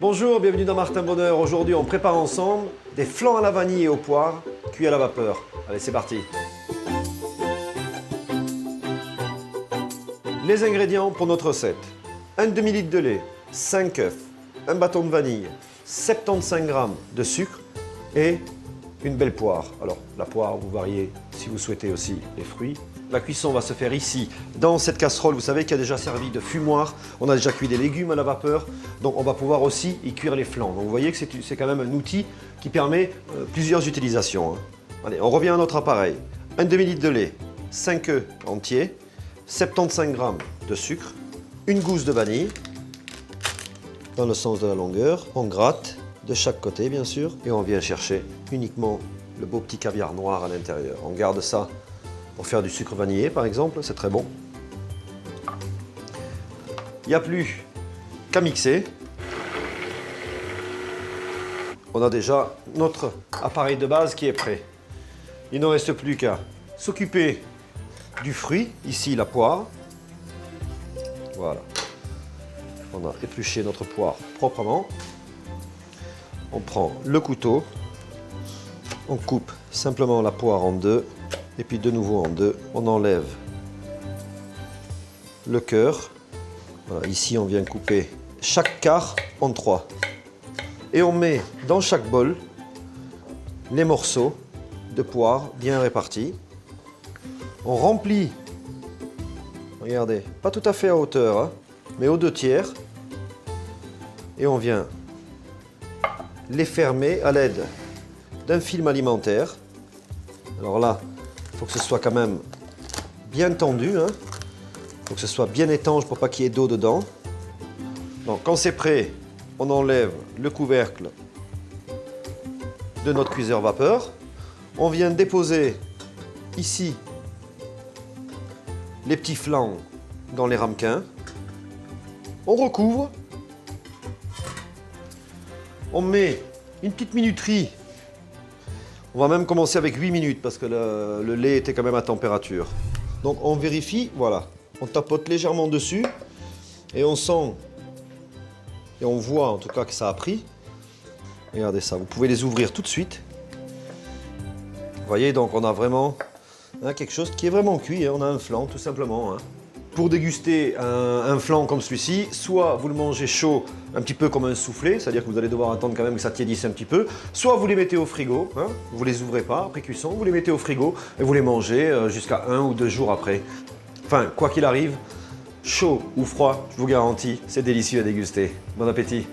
Bonjour, bienvenue dans Martin Bonheur. Aujourd'hui, on prépare ensemble des flancs à la vanille et aux poires, cuits à la vapeur. Allez, c'est parti. Les ingrédients pour notre recette. Un demi-litre de lait, 5 œufs, un bâton de vanille, 75 g de sucre et une belle poire. Alors, la poire, vous variez si vous souhaitez aussi les fruits. La cuisson va se faire ici, dans cette casserole, vous savez, qui a déjà servi de fumoir. On a déjà cuit des légumes à la vapeur, donc on va pouvoir aussi y cuire les flancs. Donc vous voyez que c'est quand même un outil qui permet plusieurs utilisations. Allez, on revient à notre appareil. Un demi-litre de lait, 5 œufs entiers, 75 g de sucre, une gousse de vanille, dans le sens de la longueur. On gratte de chaque côté, bien sûr, et on vient chercher uniquement le beau petit caviar noir à l'intérieur. On garde ça pour faire du sucre vanillé, par exemple, c'est très bon. Il n'y a plus qu'à mixer. On a déjà notre appareil de base qui est prêt. Il ne reste plus qu'à s'occuper du fruit, ici la poire. Voilà. On a épluché notre poire proprement. On prend le couteau, on coupe simplement la poire en deux. Et puis de nouveau en deux, on enlève le cœur. Voilà, ici, on vient couper chaque quart en trois. Et on met dans chaque bol les morceaux de poire bien répartis. On remplit, regardez, pas tout à fait à hauteur, hein, mais aux 2/3. Et on vient les fermer à l'aide d'un film alimentaire. Alors là, il faut que ce soit quand même bien tendu, hein. Il faut que ce soit bien étanche pour pas qu'il y ait d'eau dedans. Donc quand c'est prêt, on enlève le couvercle de notre cuiseur vapeur. On vient déposer ici les petits flancs dans les ramequins. On recouvre. On met une petite minuterie. On va même commencer avec 8 minutes parce que le lait était quand même à température. Donc on vérifie, voilà. On tapote légèrement dessus et on sent et on voit en tout cas que ça a pris. Regardez ça, vous pouvez les ouvrir tout de suite. Vous voyez, donc on a vraiment quelque chose qui est vraiment cuit, hein. On a un flan tout simplement, hein. Pour déguster un flan comme celui-ci, soit vous le mangez chaud, un petit peu comme un soufflé, c'est-à-dire que vous allez devoir attendre quand même que ça tiédisse un petit peu, soit vous les mettez au frigo, hein, vous ne les ouvrez pas après cuisson, vous les mettez au frigo et vous les mangez jusqu'à 1 ou 2 jours après. Enfin, quoi qu'il arrive, chaud ou froid, je vous garantis, c'est délicieux à déguster. Bon appétit!